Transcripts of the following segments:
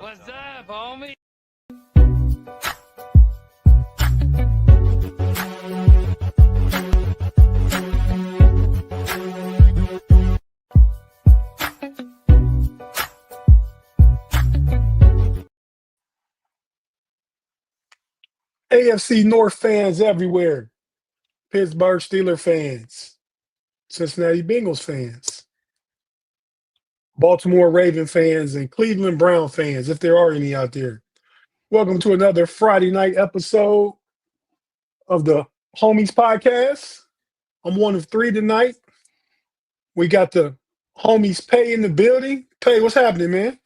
What's up, homie? AFC North fans everywhere. Pittsburgh Steelers fans. Cincinnati Bengals fans. Baltimore Raven fans and Cleveland Brown fans, if there are any out there. Welcome to another Friday night episode of the Homies Podcast. I'm one of three tonight. We got the Homies Pay in the building. Pay, what's happening, man?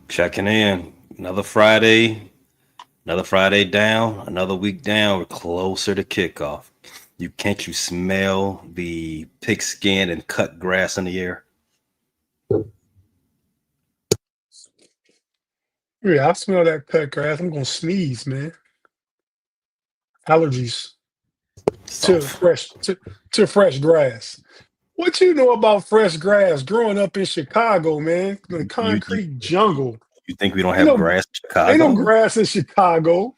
Checking in. Another Friday down, another week down. We're closer to kickoff. Can't you smell the pigskin and cut grass in the air? Yeah, I smell that cut grass. I'm gonna sneeze, man. Allergies to fresh grass. What you know about fresh grass growing up in Chicago, man? The concrete jungle. You think we don't have grass in Chicago? Ain't no grass in Chicago.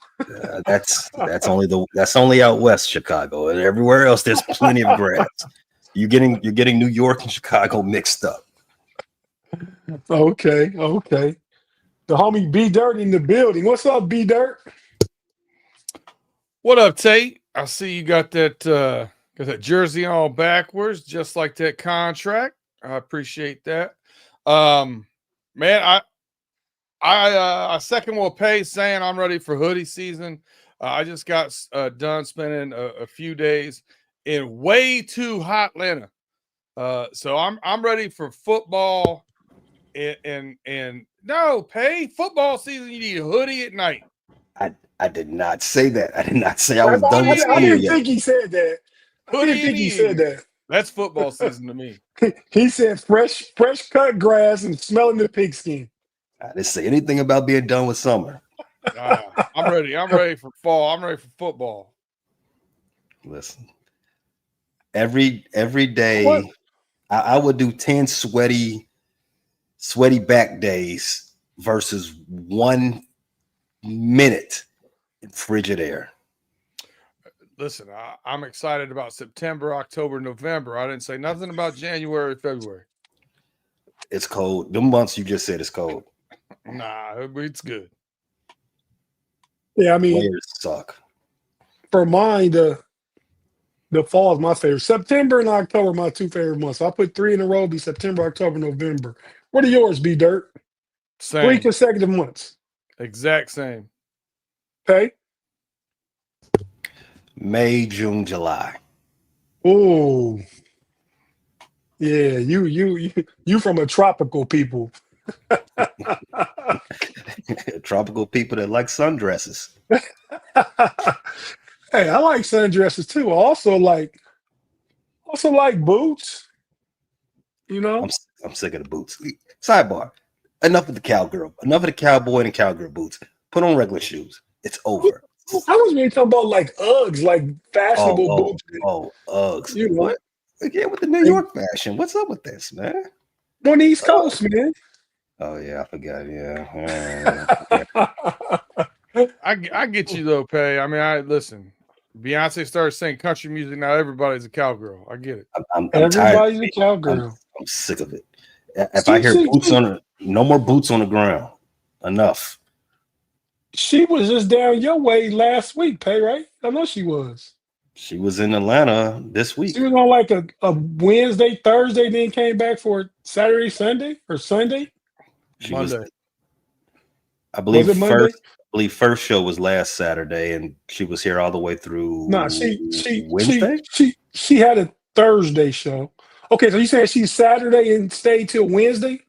That's only out west Chicago, and everywhere else there's plenty of grass. You're getting New York and Chicago mixed up. Okay. The homie B Dirt in the building. What's up, B Dirt? What up, Tate? I see you got that jersey on backwards, just like that contract. I appreciate that. Man, I second what Pay's saying. I'm ready for hoodie season. I just got done spending a few days in way too hot Atlanta. So I'm ready for football and no, Pay, football season, you need a hoodie at night. I did not say that. I did not say I was done with I didn't think he said that. I didn't think he said that. That's football season to me. He said fresh cut grass and smelling the pigskin. I didn't say anything about being done with summer. I'm ready. I'm ready for fall. I'm ready for football. Listen, every day I would do 10 sweaty back days versus 1 minute in frigid air. Listen, I'm excited about September, October, November. I didn't say nothing about January, February. It's cold. Them months you just said it's cold. Nah, it's good. Yeah, I mean, players suck. For mine, the fall is my favorite. September and October are my two favorite months. I put 3 in a row: be September, October, November. What are yours, B Dirt? Same. 3 consecutive months. Exact same. Okay. May, June, July. Oh, yeah. You from a tropical people. Tropical people that like sundresses. Hey, I like sundresses too. I also like boots. You know, I'm sick of the boots. Sidebar. Enough of the cowgirl. Enough of the cowboy and cowgirl boots. Put on regular shoes. It's over. I was really talking about like Uggs, like fashionable boots. Oh, Uggs. You know, what? Again with the New York fashion. What's up with this, man? On the East Coast, man. Oh yeah, I forgot. Yeah. I get you though, Pay. I mean, listen. Beyonce started saying country music. Now everybody's a cowgirl. I get it. I'm Everybody's tired. a cowgirl. I'm sick of it. If I hear boots no more boots on the ground. Enough. She was just down your way last week, Pay, right? I know she was. She was in Atlanta this week. She was on like a Wednesday, Thursday, then came back for Saturday, Sunday, or Sunday. Monday. I believe was it Monday? First show was last Saturday, and she was here all the way through. No, she Wednesday. She had a Thursday show. Okay, so you said she's Saturday and stayed till Wednesday?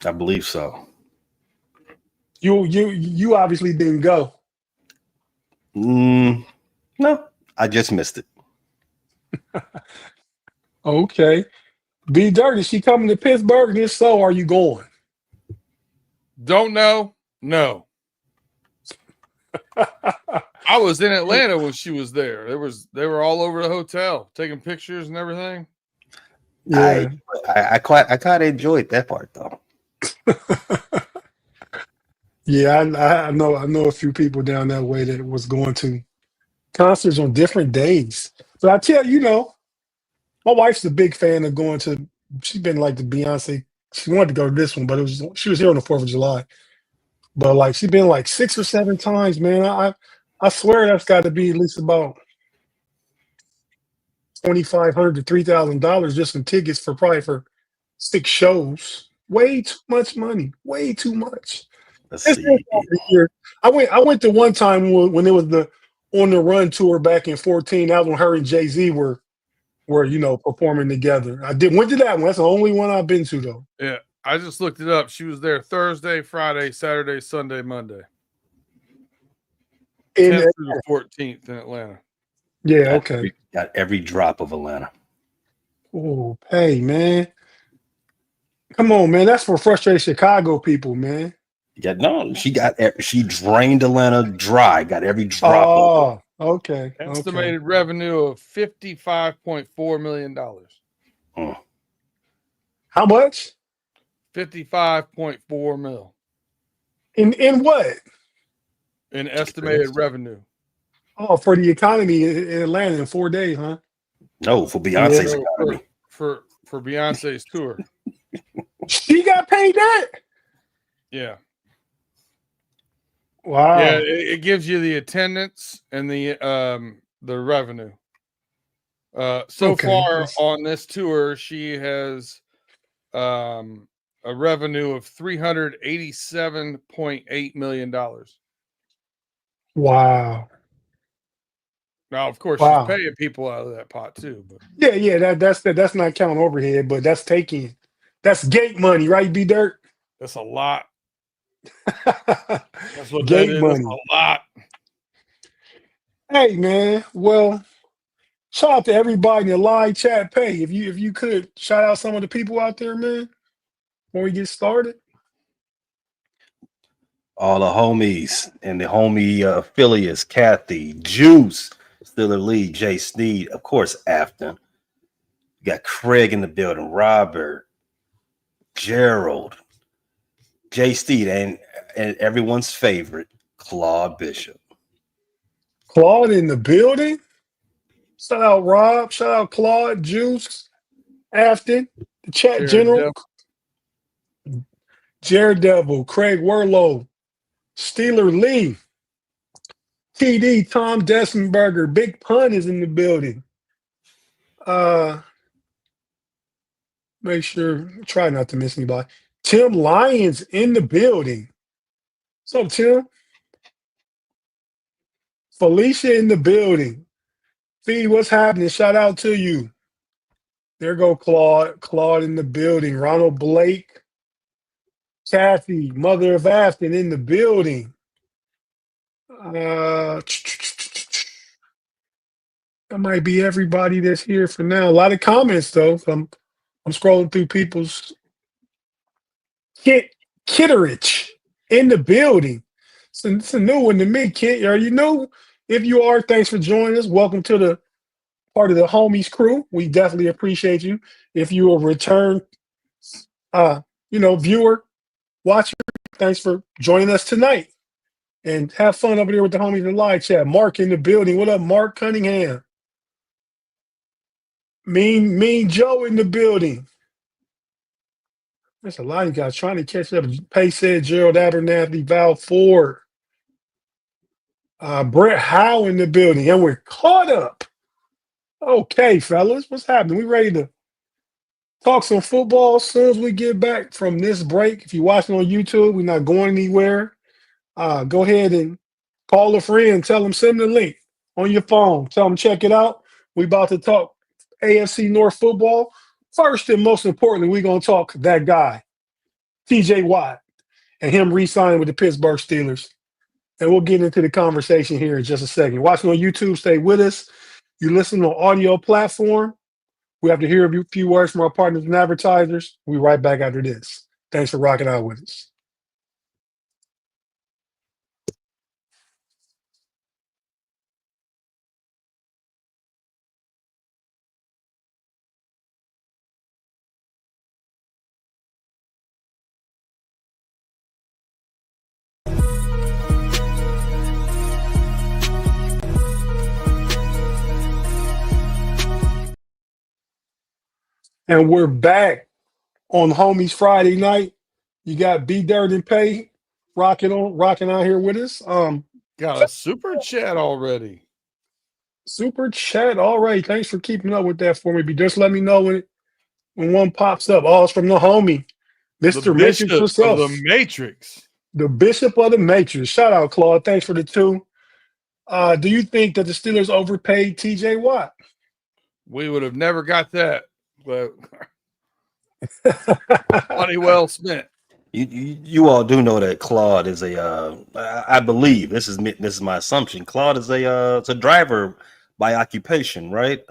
I believe so. You obviously didn't go. No, I just missed it. Okay. B Dirty, she coming to Pittsburgh, and if so, are you going? Don't know. No. I was in Atlanta when she was there. They were all over the hotel taking pictures and everything. Yeah. I kind of enjoyed that part though. Yeah, I know a few people down that way that was going to concerts on different days. But I tell you, my wife's a big fan of going to. She's been like the Beyonce. She wanted to go to this one, but she was here on the 4th of July. But like she's been like 6 or 7 times, man. I swear that's got to be at least about 2,500 to $3,000 just in tickets for probably for 6 shows. Way too much money. Way too much. Let's It's this see. time of year. I went to one time when there was the On the Run tour back in 14. That was when her and Jay-Z were performing together. Went to that one. That's the only one I've been to though. Yeah, I just looked it up. She was there Thursday, Friday, Saturday, Sunday, Monday. In 10th through the 14th in Atlanta. yeah, okay. Got every drop of Atlanta. Oh, hey man. Come on, man. That's for frustrated Chicago people, man. Yeah, no, she drained Atlanta dry. Got every drop of it. Oh, okay. Estimated revenue of $55.4 million. Mm. How much? 55.4 mil In what? in estimated revenue. Oh, for the economy in Atlanta in 4 days, huh? No, for Beyonce's So economy. for Beyonce's tour. She got paid that? Yeah. Wow. Yeah, it gives you the attendance and the revenue. So far on this tour, she has a revenue of $387.8 million. Wow. Now, of course, she's paying people out of that pot too. But Yeah. That's not counting overhead, but that's gate money, right? B Dirt. that's a lot. That's what that Gate is. money. That's a lot. Hey man, well, shout out to everybody in the live chat. Pay if you could shout out some of the people out there, man, when we get started. All the homies and the homie affiliates, Kathy, Juice, Stiller Lee, Jay Sneed, of course, Afton. You got Craig in the building, Robert, Gerald, Jay Steed, and everyone's favorite, Claude Bishop. Claude in the building. Shout out Rob. Shout out Claude, Juice, Afton, the chat Jared general, Devil. Jared Devil, Craig Werlow, Steeler Lee, TD, Tom Dessenberger, Big Pun is in the building. Make sure, try not to miss anybody. Tim Lyons in the building. What's up, Tim? Felicia in the building. Fee, what's happening? Shout out to you. There go Claude. Claude in the building. Ronald Blake. Kathy, mother of Afton in the building. That might be everybody that's here for now. A lot of comments though. I'm scrolling through people's Kitteridge in the building. It's a new one to me, Kit. Are you new? If you are, thanks for joining us. Welcome to the part of the homies crew. We definitely appreciate you. If you are a return viewer, watcher, thanks for joining us tonight. And have fun over there with the homies in the live chat. Mark in the building. What up, Mark Cunningham? Mean Joe in the building. There's a lot of guys trying to catch up. Pace said Gerald Abernathy, Val Ford. Brett Howe in the building. And we're caught up. Okay, fellas. What's happening? We ready to talk some football as soon as we get back from this break. If you're watching on YouTube, we're not going anywhere. Go ahead and call a friend. Tell them send the link on your phone. Tell them check it out. We about to talk AFC North football. First and most importantly, we're going to talk that guy, TJ Watt, and him re-signing with the Pittsburgh Steelers. And we'll get into the conversation here in just a second. Watching on YouTube, stay with us. You listen on audio platform. We have to hear a few words from our partners and advertisers. We'll be right back after this. Thanks for rocking out with us. And we're back on Homies Friday night. You got B Dirt and Pay rocking out here with us. Got a super chat already. Super chat. All right. Thanks for keeping up with that for me. But just let me know when one pops up. Oh, it's from the homie, The Mr. Matrix bishop of the himself, Matrix. the Bishop of the Matrix. Shout out, Claude. Thanks for the two. Do you think that the Steelers overpaid TJ Watt? We would have never got that, but money well spent. You all do know that Claude is I believe this is my assumption. Claude is it's a driver by occupation, right?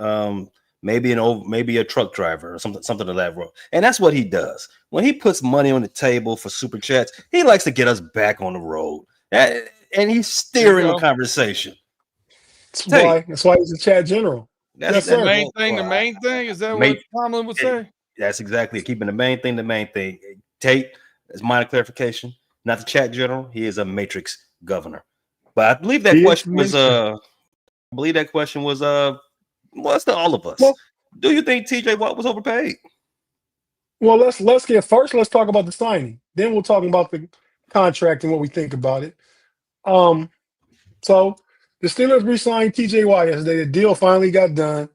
Maybe a truck driver or something of that road. And that's what he does. When he puts money on the table for super chats, he likes to get us back on the road. And he's steering the conversation. That's why he's a chat general. That's the main thing. The main thing is that what Tomlin would say. That's exactly it. Keeping the main thing. The main thing. Tate, as minor clarification, not the chat general. He is a Matrix governor. But I believe that question was well, it's to all of us. Well, do you think TJ Watt was overpaid? Well, let's talk about the signing. Then we'll talk about the contract and what we think about it. So the Steelers re-signed TJ Watt yesterday. The deal finally got done.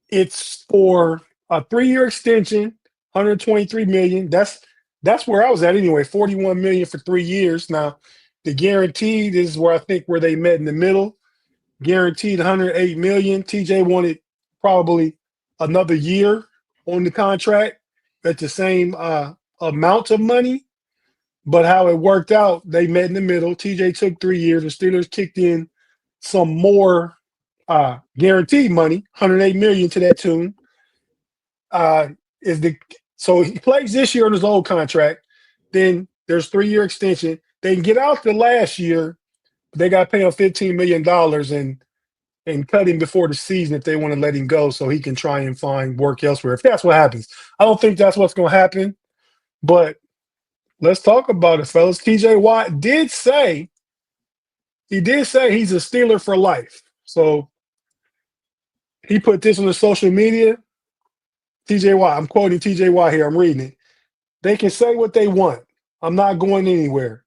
It's for a 3-year extension, $123 million. That's where I was at anyway. $41 million for 3 years. Now, the guaranteed is where I think where they met in the middle. Guaranteed $108 million. TJ wanted probably another year on the contract at the same amount of money. But how it worked out, they met in the middle. TJ took 3 years. The Steelers kicked in some more guaranteed money, $108 million to that tune. So he plays this year on his old contract. Then there's 3-year extension. They can get out the last year. They got to pay him $15 million and cut him before the season if they want to let him go so he can try and find work elsewhere. If that's what happens. I don't think that's what's going to happen. But let's talk about it, fellas. TJ Watt did say he's a Steeler for life. So he put this on the social media. TJ Watt, I'm quoting TJ Watt here. I'm reading it. They can say what they want. I'm not going anywhere.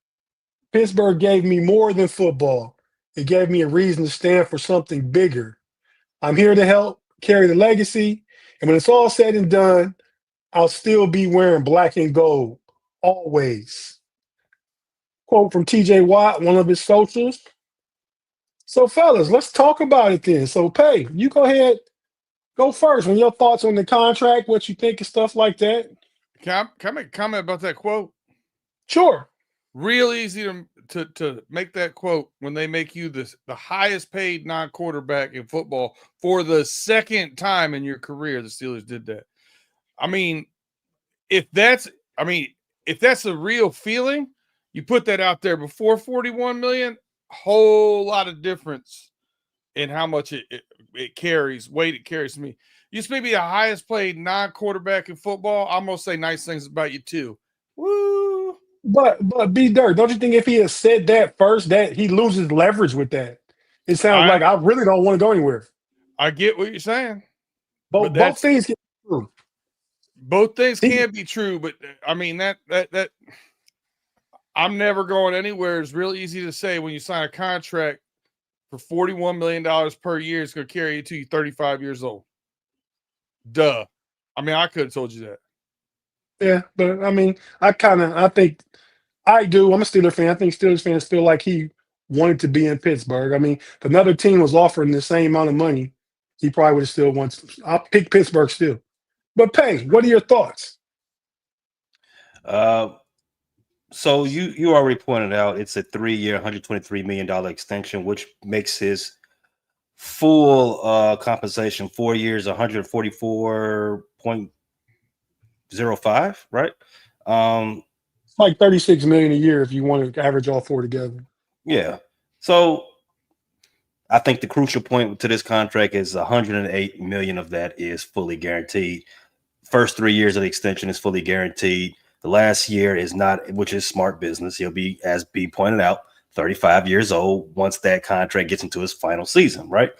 Pittsburgh gave me more than football. It gave me a reason to stand for something bigger. I'm here to help carry the legacy. And when it's all said and done, I'll still be wearing black and gold. Always. Quote from TJ Watt, one of his socials. So, fellas, let's talk about it then. So, Pay, you go ahead. Go first. When your thoughts on the contract, what you think and stuff like that. Can I make a comment about that quote? Sure. Real easy to make that quote when they make you the highest paid non-quarterback in football for the second time in your career. The Steelers did that. I mean, if that's the real feeling, you put that out there before $41 million, whole lot of difference in how much it carries, weight it carries to me. You may be the highest paid non-quarterback in football. I'm going to say nice things about you too. Woo! But B Dirt, don't you think if he had said that first, that he loses leverage with that? It sounds like I really don't want to go anywhere. I get what you're saying. Both things can be true. Both things can be true, but I mean that I'm never going anywhere is real easy to say when you sign a contract for $41 million per year. It's going to carry you to you 35 years old. Duh. I mean, I could have told you that. Yeah, but I mean, I think I do. I'm a Steeler fan. I think Steelers fans feel like he wanted to be in Pittsburgh. I mean, if another team was offering the same amount of money, he probably would have still wanted. I'll pick Pittsburgh still. But Pay, what are your thoughts? So you already pointed out it's a 3-year, $123 million extension, which makes his full compensation 4 years, 144.05, right? It's like $36 million a year if you want to average all four together. Yeah. So I think the crucial point to this contract is $108 million of that is fully guaranteed. First 3 years of the extension is fully guaranteed. The last year is not, which is smart business. He'll be, as B pointed out, 35 years old once that contract gets into his final season, right?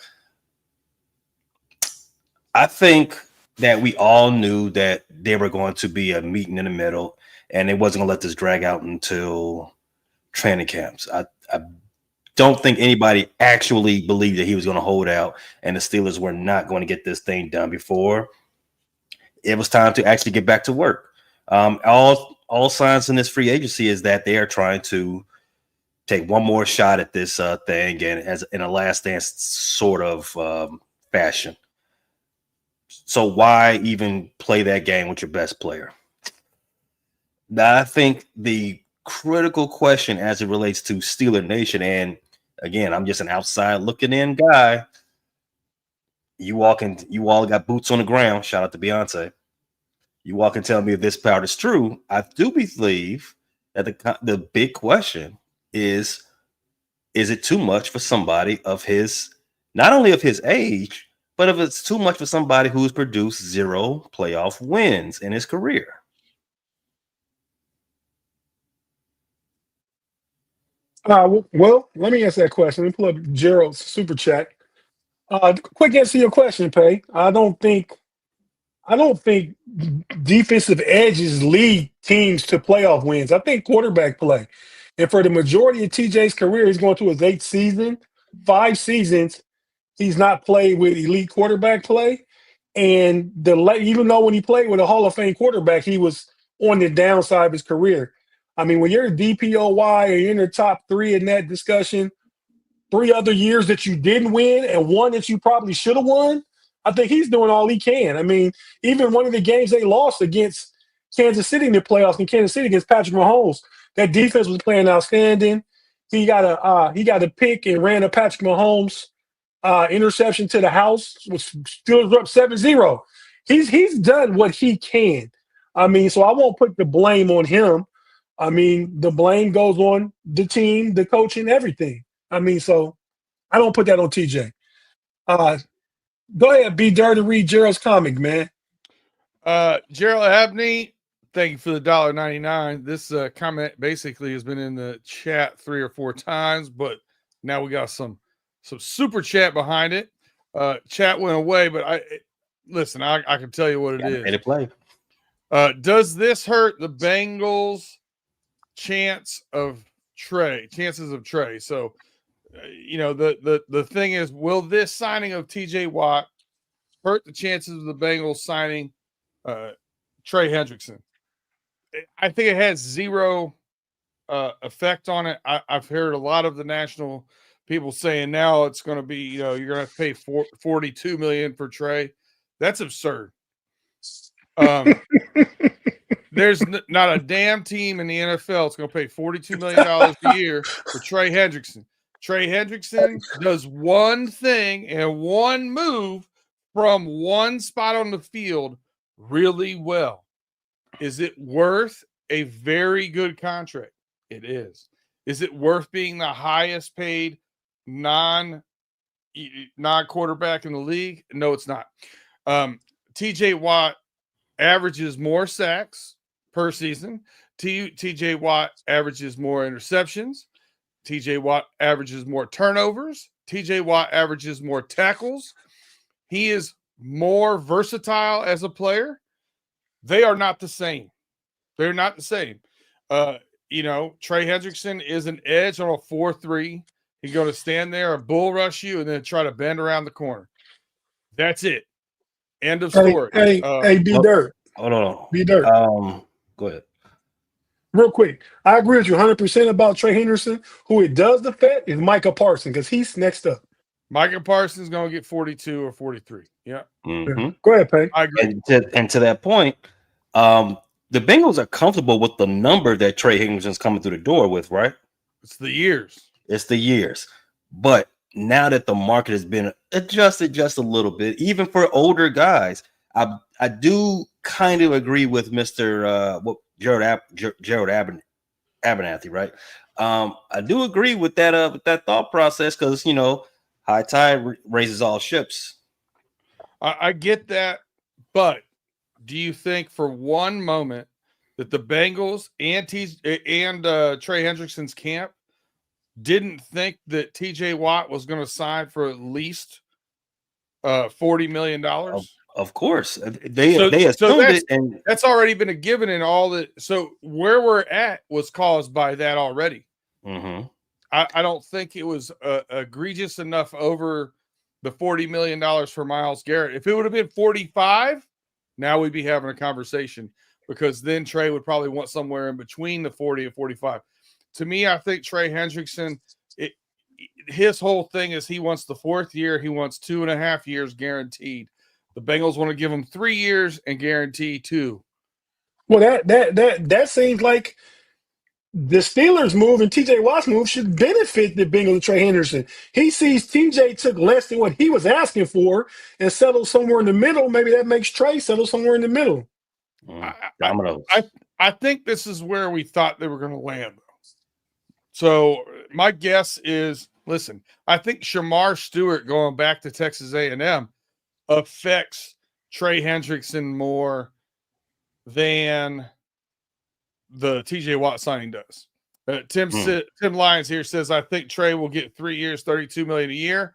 I think that we all knew that they were going to be a meeting in the middle, and it wasn't going to let this drag out until training camps. I don't think anybody actually believed that he was going to hold out, and the Steelers were not going to get this thing done before it was time to actually get back to work. All signs in this free agency is that they are trying to take one more shot at this thing, and as in a last dance sort of fashion. So why even play that game with your best player? Now, I think the critical question as it relates to Steeler Nation, and again, I'm just an outside looking in guy. You all got boots on the ground. Shout out to Beyonce. You walk and tell me if this part is true. I do believe that the big question is it too much for somebody of his, not only of his age, but if it's too much for somebody who's produced 0 playoff wins in his career? Well, let me answer that question. Let me pull up Gerald's super chat. Quick answer to your question, Pay. I don't think defensive edges lead teams to playoff wins. I think quarterback play. And for the majority of TJ's career, he's going to his 8th season, 5 seasons. He's not played with elite quarterback play. And even though when he played with a Hall of Fame quarterback, he was on the downside of his career. I mean, when you're a DPOY or you're in the top 3 in that discussion, 3 other years that you didn't win and one that you probably should have won, I think he's doing all he can. I mean, even one of the games they lost against Kansas City in the playoffs in Kansas City against Patrick Mahomes, that defense was playing outstanding. He got a pick and ran a Patrick Mahomes interception to the house, which Steelers were up 7-0. He's done what he can. I mean, so I won't put the blame on him. I mean, the blame goes on the team, the coaching, everything. I mean, so I don't put that on TJ. Go ahead, be dirty, read Gerald's comic, man. Gerald Abney, thank you for the $1.99. This comment basically has been in the chat 3 or 4 times, but now we got some super chat behind it. Chat went away, but I can tell you what it is. Ready to play. Does this hurt the Bengals' chances of Trey? So, the thing is, will this signing of TJ Watt hurt the chances of the Bengals signing Trey Hendrickson? I think it has zero effect on it. I've heard a lot of the national people saying now it's going to be, you're going to have to pay $42 million for Trey. That's absurd. There's not a damn team in the NFL that's going to pay $42 million a year for Trey Hendrickson. Trey Hendrickson does one thing and one move from one spot on the field really well. Is it worth a very good contract? It is. Is it worth being the highest paid non-quarterback in the league? No, it's not. TJ Watt averages more sacks per season. TJ Watt averages more interceptions. TJ Watt averages more turnovers. TJ Watt averages more tackles. He is more versatile as a player. They are not the same. They're not the same. Trey Hendrickson is an edge on a 4-3. He's going to stand there and bull rush you and then try to bend around the corner. That's it. End of story. Hey, B-Dirt. Hold on. B-Dirt. Go ahead. Real quick, I agree with you 100% about Trey Henderson. Who it does affect is Micah Parsons because he's next up. Micah Parsons is going to get 42 or 43. Yeah. Mm-hmm. Yeah. Go ahead, Pay. I agree. And to that point, the Bengals are comfortable with the number that Trey Hendrickson's coming through the door with, right? It's the years. But now that the market has been adjusted just a little bit, even for older guys, I do kind of agree with Mr. Gerald Abernathy, right? I do agree with that thought process because high tide raises all ships. I get that, but do you think for one moment that the Bengals and Trey Hendrickson's camp didn't think that TJ Watt was going to sign for at least $40 million? Of course, they So assumed it, and that's already been a given in all the. So where we're at was caused by that already. mm-hmm. I don't think it was egregious enough over the $40 million for Myles Garrett. If it would have been 45, now we'd be having a conversation, because then Trey would probably want somewhere in between the 40 and 45. To me, I think Trey Hendrickson, his whole thing is he wants the fourth year. He wants 2.5 years guaranteed. The Bengals want to give him 3 years and guarantee 2. Well, that seems like the Steelers' move and T.J. Watt's move should benefit the Bengals and Trey Henderson. He sees T.J. took less than what he was asking for and settled somewhere in the middle. Maybe that makes Trey settle somewhere in the middle. Dominoes. I think this is where we thought they were going to land. So my guess is, listen, I think Shamar Stewart going back to Texas A&M affects Trey Hendrickson more than the TJ Watt signing does. Tim Lyons here says, I think Trey will get 3 years, $32 million a year.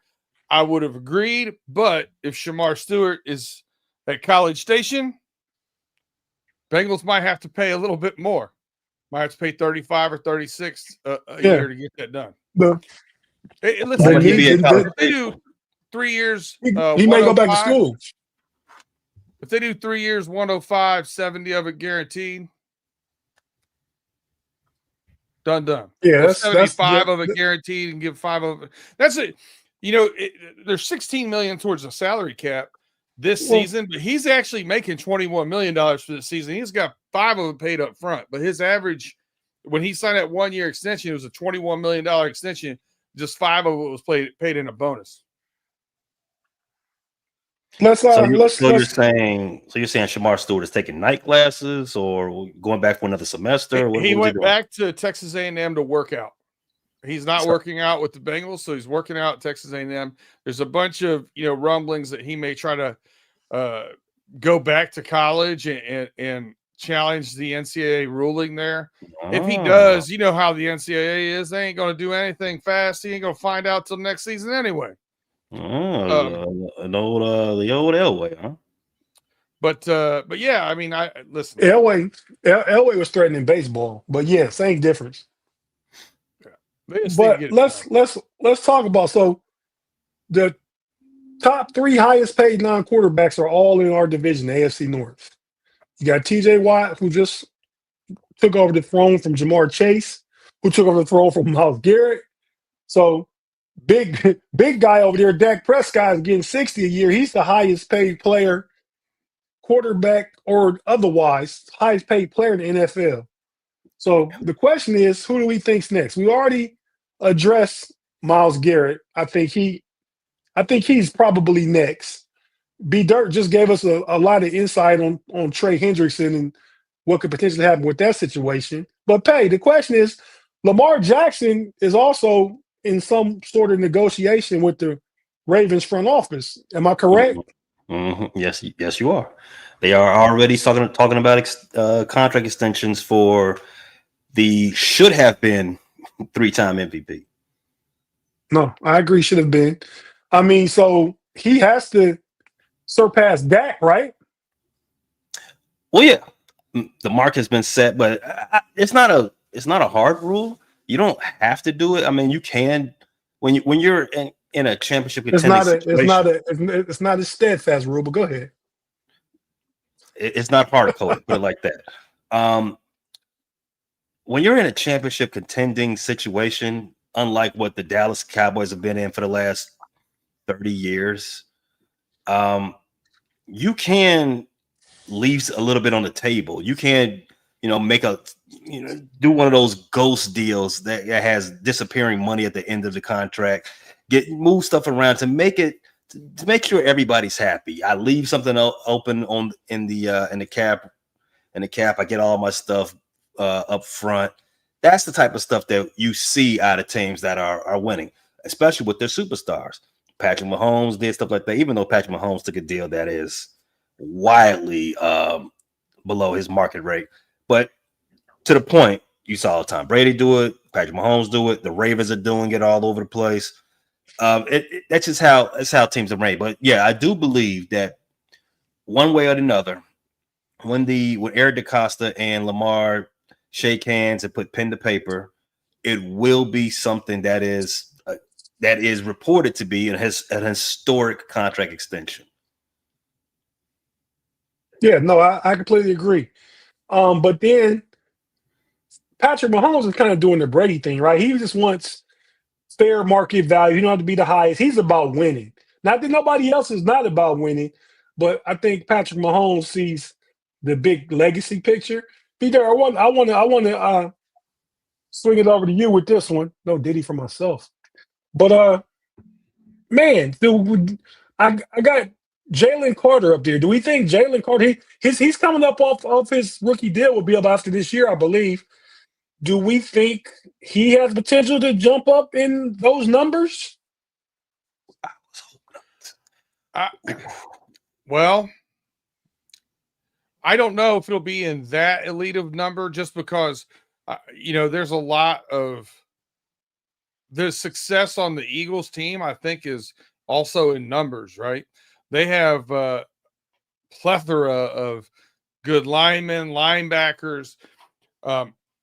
I would have agreed, but if Shamar Stewart is at College Station, Bengals might have to pay a little bit more. Might have to pay 35 or 36 a year to get that done. Listen, if they do 3 years, he may go back to school. If they do 3 years, 105, 70 of it guaranteed, done. Yeah, that's 75 of it guaranteed, and give 5 of it. That's it. There's $16 million towards the salary cap this season, but he's actually making $21 million for the season. He's got 5 of it paid up front, but his average, when he signed that 1 year extension, it was a $21 million extension. Just 5 of it was paid in a bonus. You're saying Shamar Stewart is taking night classes or going back for another semester? He went back to Texas A&M to work out. He's not working out with the Bengals, so he's working out at Texas A&M. There's a bunch of rumblings that he may try to go back to college and challenge the NCAA ruling there. If he does, you know how the NCAA is. They ain't going to do anything fast. He ain't going to find out till next season anyway. The old Elway, huh? But yeah, I mean, listen. Elway was threatening baseball, but yeah, same difference. Yeah. But let's talk about, so the top 3 highest paid non-quarterbacks are all in our division, the AFC North. You got T.J. Watt, who just took over the throne from Jamar Chase, who took over the throne from Myles Garrett. So big guy over there, Dak Prescott, is getting $60 a year. He's the highest paid player, quarterback or otherwise, highest paid player in the NFL. So the question is, who do we think's next? We already addressed Myles Garrett. I think he's probably next. B Dirt just gave us a lot of insight on Trey Hendrickson and what could potentially happen with that situation. But the question is, Lamar Jackson is also in some sort of negotiation with the Ravens front office. Am I correct? Mm-hmm. Yes, you are. They are already talking about contract extensions for the should have been 3-time MVP. No, I agree. Should have been. I mean, so he has to surpass Dak, right? Well, yeah, the mark has been set, but it's not a hard rule. You don't have to do it. I mean, you can when you're in a championship contending situation. It's not a steadfast rule, but go ahead. It's not hard coded, put it like that. When you're in a championship contending situation, unlike what the Dallas Cowboys have been in for the last 30 years, you can leave a little bit on the table. You can, do one of those ghost deals that has disappearing money at the end of the contract, move stuff around to make sure everybody's happy. I leave something open in the cap. I get all my stuff up front. That's the type of stuff that you see out of teams that are winning, especially with their superstars. Patrick Mahomes did stuff like that, even though Patrick Mahomes took a deal that is wildly below his market rate. But to the point, you saw Tom Brady do it, Patrick Mahomes do it, the Ravens are doing it all over the place. That's just how teams are made. But yeah, I do believe that one way or another, when Eric DaCosta and Lamar shake hands and put pen to paper, it will be something that is reported to be an historic contract extension. Yeah, no, I completely agree. But then Patrick Mahomes is kind of doing the Brady thing, right? He just wants fair market value. You don't have to be the highest. He's about winning. Not that nobody else is not about winning, but I think Patrick Mahomes sees the big legacy picture. Peter, I want to swing it over to you with this one. No Diddy for myself, but man, dude, I got Jalen Carter up there. Do we think Jalen Carter? He's coming up off his rookie deal. Will be up after this year, I believe. Do we think he has potential to jump up in those numbers? Well, I don't know if it'll be in that elite of number just because, there's a lot of the success on the Eagles team, I think, is also in numbers, right? They have a plethora of good linemen, linebackers.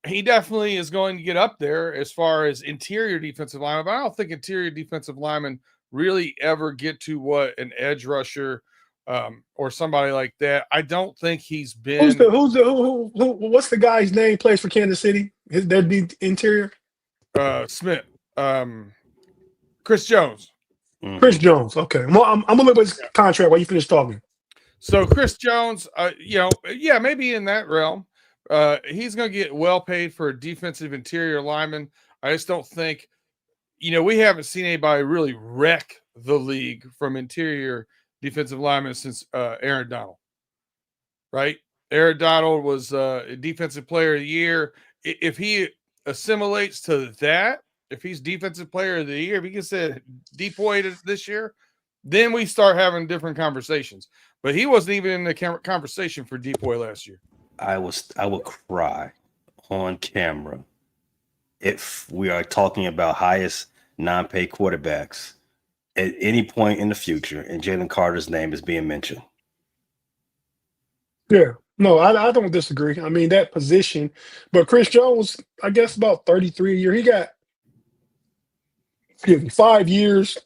He definitely is going to get up there as far as interior defensive linemen, but I don't think interior defensive linemen really ever get to what an edge rusher or somebody like that. I don't think he's been. What's the guy's name? Plays for Kansas City. Their interior. Smith. Chris Jones. Chris Jones. Okay, I'm gonna look at his contract while you finish talking. So Chris Jones, maybe in that realm. He's going to get well paid for a defensive interior lineman. I just don't think, we haven't seen anybody really wreck the league from interior defensive linemen since Aaron Donald, right? Aaron Donald was a defensive player of the year. If he assimilates to that, if he's defensive player of the year, if he gets that DPOY this year, then we start having different conversations. But he wasn't even in the conversation for DPOY last year. I will cry on camera if we are talking about highest non-pay quarterbacks at any point in the future and Jalen Carter's name is being mentioned. Yeah, no, I don't disagree. I mean, that position, but Chris Jones, I guess about 33 a year. He got 5 years,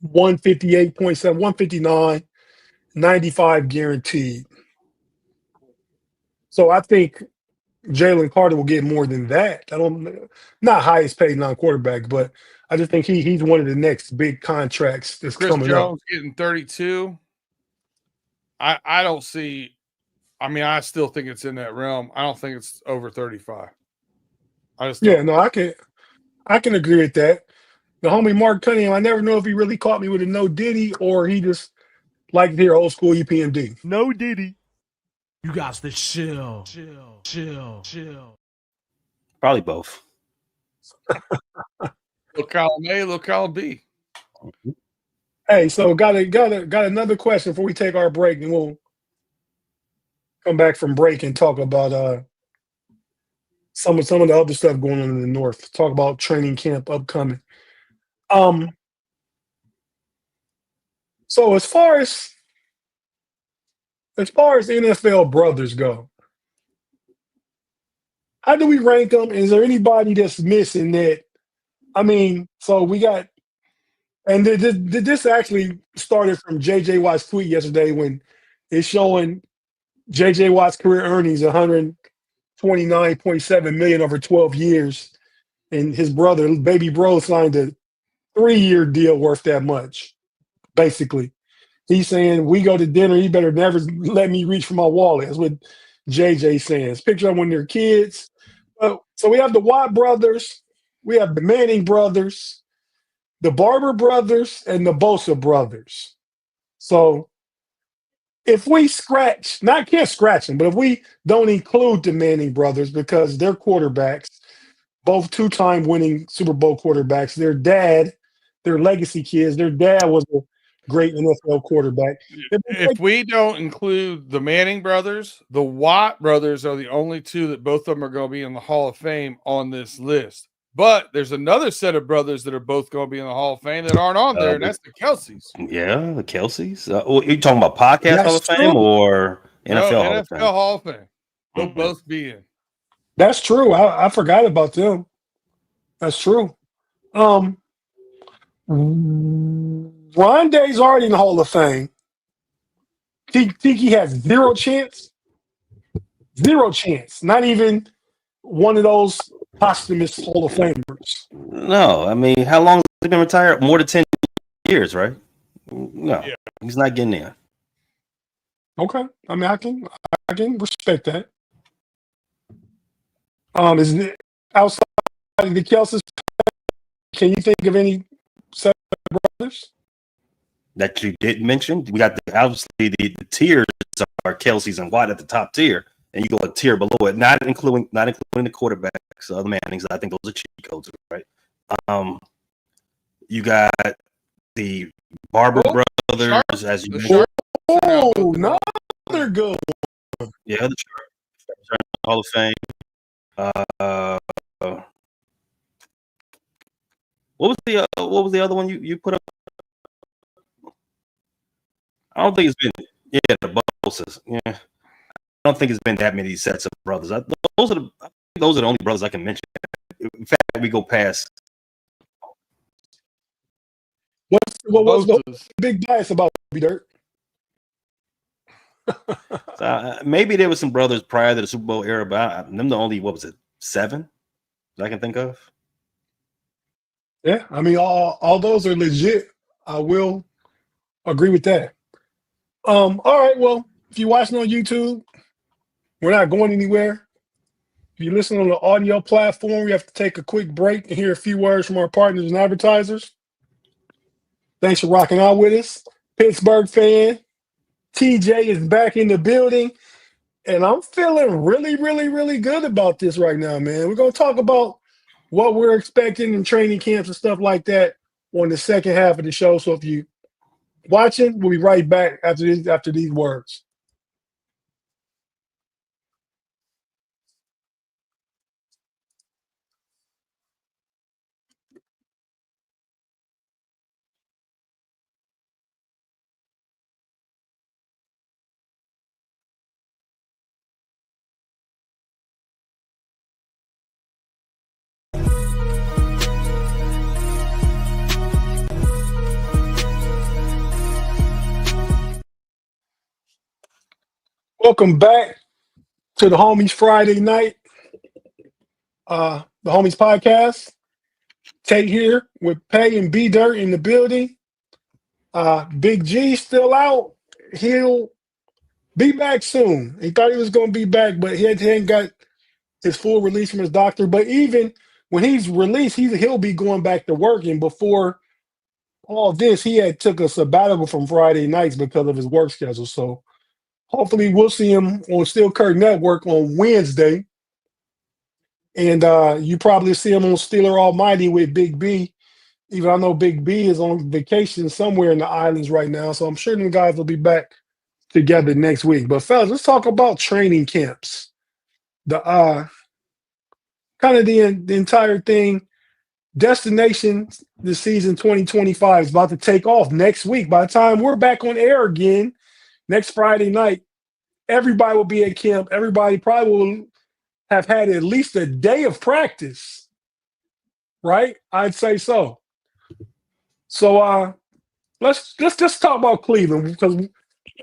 158.7, 159, 95 guaranteed. So I think Jalen Carter will get more than that. Not highest paid non-quarterback, but I just think he's one of the next big contracts that's Chris coming Jones up. Getting 32. I don't see. I mean, I still think it's in that realm. I don't think it's over 35. I can agree with that. The homie Mark Cunningham, I never know if he really caught me with a no Diddy or he just liked to hear old school UPMD. No Diddy. You got to chill. Probably both. Look column A, look column B. Hey, so got another question before we take our break, and we'll come back from break and talk about some of the other stuff going on in the North. Talk about training camp upcoming. So as far as NFL brothers go, how do we rank them? Is there anybody that's missing that? I mean, so we got, and this actually started from J.J. Watt's tweet yesterday when it's showing J.J. Watt's career earnings $129.7 million over 12 years, and his brother, baby bro, signed a 3-year deal worth that much. Basically, he's saying, we go to dinner, you better never let me reach for my wallet. That's what JJ saying. It's picture of when they're kids. So we have the Watt brothers, we have the Manning brothers, the Barber brothers, and the Bosa brothers. So if we can't scratch them, but if we don't include the Manning brothers because they're quarterbacks, both 2-time winning Super Bowl quarterbacks, their legacy kids, their dad was a great NFL quarterback. If we don't include the Manning brothers, the Watt brothers are the only two that both of them are going to be in the Hall of Fame on this list. But there's another set of brothers that are both going to be in the Hall of Fame that aren't on there, and that's the Kelseys. Yeah, the Kelseys. You talking about podcast Hall of Fame or NFL Hall of Fame? NFL Hall of Fame. They'll both be in. That's true. I forgot about them. That's true. Rondé's already in the Hall of Fame. Tiki has zero chance. Zero chance. Not even one of those posthumous Hall of Famers. No, I mean, how long has he been retired? More than 10 years, right? No, he's not getting in. Okay. I mean, I can respect that. Is it outside of the Kelseys? Can you think of any set of brothers that you didn't mention? We got obviously the tiers are Kelseys and Watt at the top tier, and you go a tier below it, not including the quarterbacks, other Mannings. I think those are cheat codes, right? You got the Barber brothers, as you mentioned. Oh, another good one. Yeah, the Hall of Fame. What was the other one you put up? I don't think it's been the Bosa's. Yeah, I don't think it's been that many sets of brothers. Those are the only brothers I can mention. In fact, we go past. What's the big bias about B-Dirt? Maybe there was some brothers prior to the Super Bowl era, but them the only 7 that I can think of. Yeah, I mean, all those are legit. I will agree with that. All right, well, if you're watching on YouTube, we're not going anywhere. If you listen on the audio platform, we have to take a quick break and hear a few words from our partners and advertisers. Thanks for rocking out with us. Pittsburgh fan, TJ is back in the building, and I'm feeling really, really, really good about this right now, man. We're going to talk about what we're expecting in training camps and stuff like that on the second half of the show. So if you watching, we'll be right back after these words. Welcome back to the Homies Friday night, the Homies podcast. Tate here with Pay and B-Dirt in the building. Big G still out. He'll be back soon. He thought he was going to be back, but he hadn't got his full release from his doctor. But even when he's released, he'll be going back to working. Before all this, he had took a sabbatical from Friday nights because of his work schedule. So hopefully we'll see him on Steel Curtain Network on Wednesday. And you probably see him on Steeler Almighty with Big B. Even I know Big B is on vacation somewhere in the islands right now. So I'm sure them guys will be back together next week. But fellas, let's talk about training camps. The kind of the entire thing. Destination this season 2025 is about to take off next week. By the time we're back on air again, next Friday night, everybody will be at camp. Everybody probably will have had at least a day of practice, right? I'd say so. So let's just talk about Cleveland, because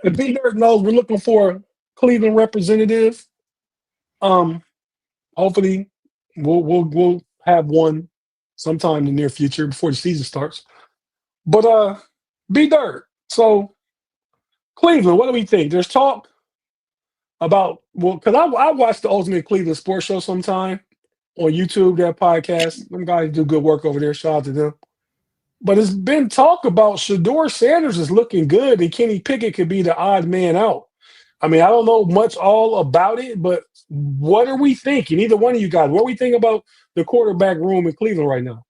if B-Dirt knows we're looking for a Cleveland representative. Hopefully we'll have one sometime in the near future before the season starts. But B-Dirt, so Cleveland, what do we think? There's talk about, well, because I watch the Ultimate Cleveland Sports Show sometime on YouTube, that podcast. Them guys do good work over there. Shout out to them. But it's been talk about Shedeur Sanders is looking good, and Kenny Pickett could be the odd man out. I mean, I don't know much all about it, but what are we thinking? Either one of you guys, what do we think about the quarterback room in Cleveland right now?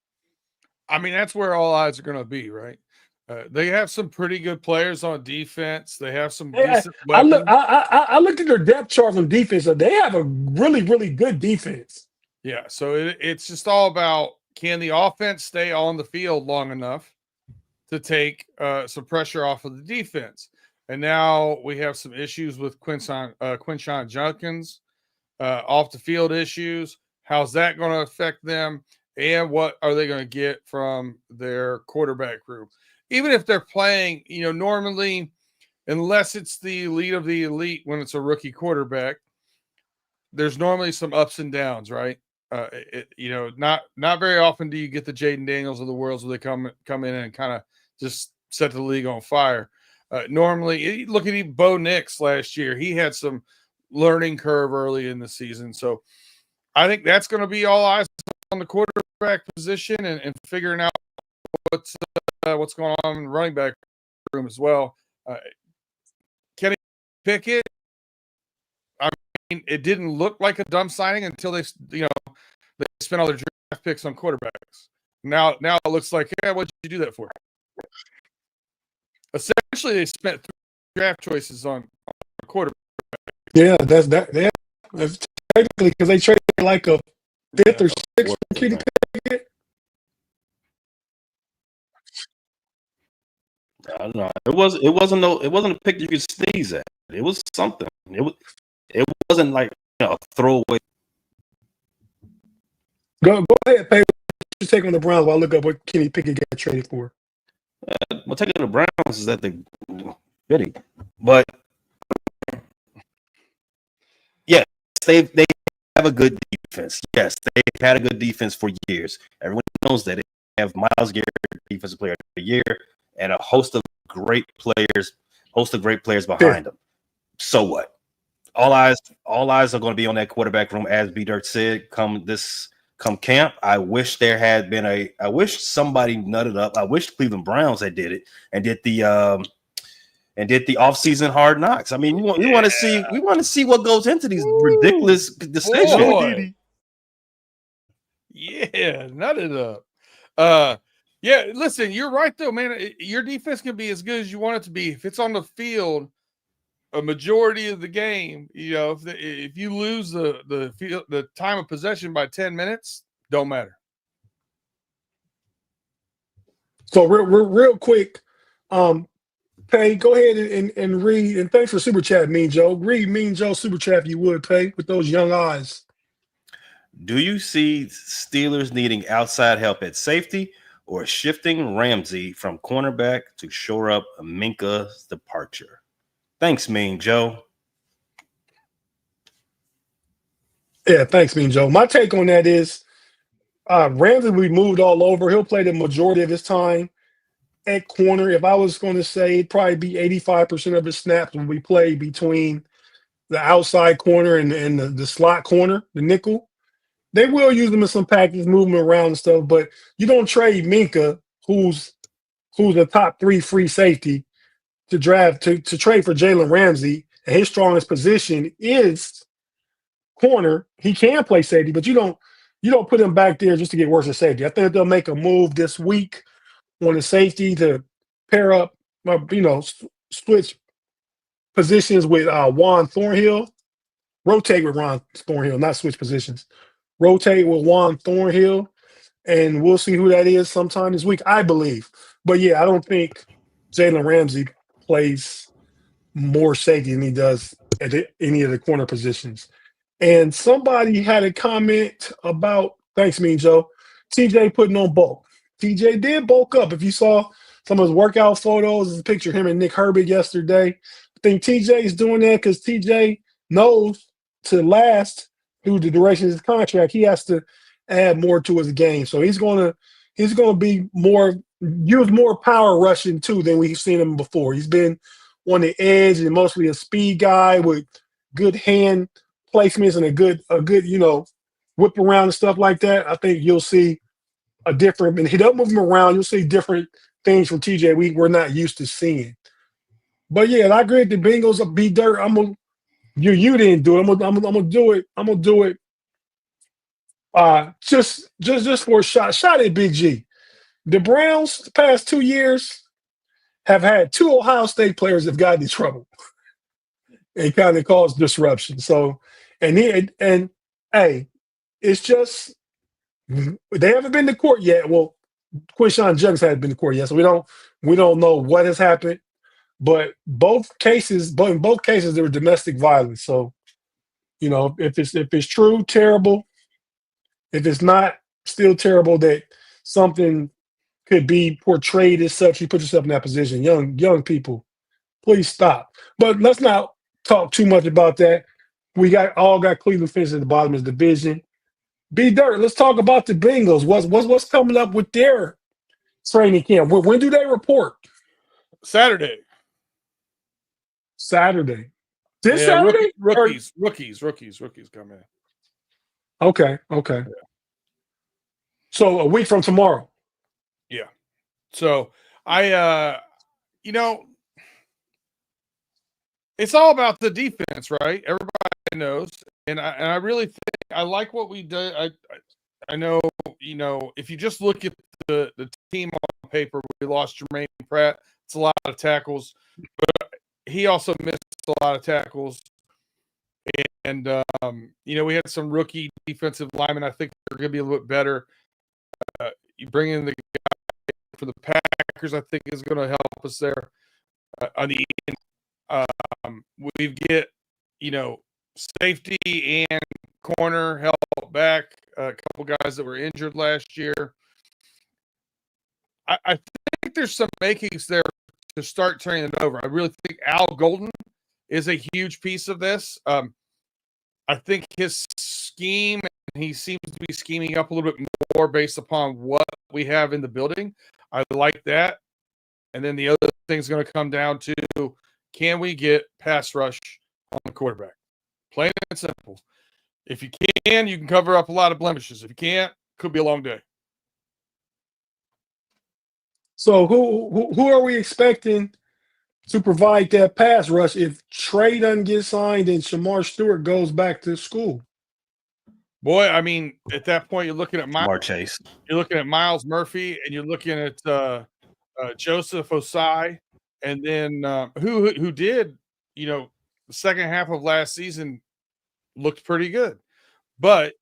I mean, that's where all eyes are going to be, right? They have some pretty good players on defense. They have some decent weapons. I looked at their depth chart on defense. So they have a really, really good defense. Yeah, so it's just all about, can the offense stay on the field long enough to take some pressure off of the defense? And now we have some issues with Quinshon Judkins, off the field issues. How's that going to affect them? And what are they going to get from their quarterback group? Even if they're playing, normally, unless it's the elite of the elite when it's a rookie quarterback, there's normally some ups and downs, right? Not very often do you get the Jaden Daniels of the world where they come in and kind of just set the league on fire. Normally, look at Bo Nix last year. He had some learning curve early in the season. So I think that's going to be all eyes on the quarterback position and figuring out what's going on in the running back room as well. Kenny Pickett, I mean, it didn't look like a dumb signing until they spent all their draft picks on quarterbacks. Now it looks like, what'd you do that for? Essentially, they spent 3 draft choices on quarterback. Yeah, that's technically because they traded like a 5th or 6th for Kenny Pickett. I don't know. It wasn't a pick you could sneeze at. It was something. It wasn't like a throwaway. Go ahead, Pay. What's your take on the Browns while I look up what Kenny Pickett got traded for? My take on the Browns is that they fitting, but yes, they have a good defense. Yes, they've had a good defense for years. Everyone knows that. They have Myles Garrett, Defensive Player of the Year, and a host of great players behind them. So what? All eyes are going to be on that quarterback room, as B Dirt said, come camp. I wish somebody nutted up. I wish Cleveland Browns had did it and did the offseason hard knocks. I mean, we want to see what goes into these ridiculous decisions. Yeah, nutted up. Yeah, listen, you're right though, man. Your defense can be as good as you want it to be. If it's on the field a majority of the game, if you lose the time of possession by 10 minutes, don't matter. So real quick, Pay, go ahead and read, and thanks for Super Chat, Mean Joe. Read Mean Joe Super Chat if you would, Pay, with those young eyes. Do you see Steelers needing outside help at safety or shifting Ramsey from cornerback to shore up Minka's departure? Thanks, Mean Joe. Yeah, thanks, Mean Joe. My take on that is Ramsey will be moved all over. He'll play the majority of his time at corner. If I was going to say, it'd probably be 85% of his snaps when we play between the outside corner and the slot corner, the nickel. They will use them in some packages, move them around and stuff, but you don't trade Minka, who's a top 3 free safety, to trade for Jalen Ramsey, and his strongest position is corner. He can play safety, but you don't put him back there just to get worse at safety. I think they'll make a move this week on the safety to pair up, switch positions with Juan Thornhill. Rotate with Ron Thornhill, not switch positions. Rotate with Juan Thornhill, and we'll see who that is sometime this week, I believe. But yeah, I don't think Jalen Ramsey plays more safety than he does at any of the corner positions. And somebody had a comment about, thanks, Mean Joe, TJ putting on bulk. TJ did bulk up. If you saw some of his workout photos, there's a picture of him and Nick Herbig yesterday. I think TJ is doing that because TJ knows to last through the duration of his contract, he has to add more to his game. So he's gonna be use more power rushing too than we've seen him before. He's been on the edge and mostly a speed guy with good hand placements and a good whip around and stuff like that. I think you'll see a different, and he don't move him around, you'll see different things from TJ we're not used to seeing. But yeah, I agree with the Bengals of B Dirt. You didn't do it. I'm gonna do it. I'm gonna do it. Just for a shot at Big G. The Browns the past 2 years have had 2 Ohio State players that have gotten in trouble and kind of caused disruption. So, hey, It's just they haven't been to court yet. Well, Quinshawn Judkins hasn't been to court yet, so we don't know what has happened. But in both cases, there was domestic violence. So, if it's true, terrible. If it's not, still terrible that something could be portrayed as such. You put yourself in that position. Young people, please stop. But let's not talk too much about that. We got Cleveland finishing at the bottom of the division. B Dirt, let's talk about the Bengals. What's coming up with their training camp? When do they report? Saturday. This Saturday? Rookies come in. Okay. Yeah. So a week from tomorrow. Yeah. So I it's all about the defense, right? Everybody knows. And I really think I like what we did. I know, if you just look at the team on paper, we lost Jermaine Pratt. It's a lot of tackles, but he also missed a lot of tackles. And we had some rookie defensive linemen. I think they're going to be a little bit better. You bring in the guy for the Packers, I think is going to help us there. On the end, we get, safety and corner help back. A couple guys that were injured last year. I think there's some makings there to start turning it over. I really think Al Golden is a huge piece of this. I think his scheme, he seems to be scheming up a little bit more based upon what we have in the building. I like that. And then the other thing is going to come down to, can we get pass rush on the quarterback? Plain and simple. If you can cover up a lot of blemishes. If you can't, could be a long day. So who are we expecting to provide that pass rush if Trey doesn't get signed and Shamar Stewart goes back to school? Boy, I mean, at that point, you're looking at Chase. You're looking at Miles Murphy, and you're looking at Joseph Osai, and then who did, the second half of last season looked pretty good. But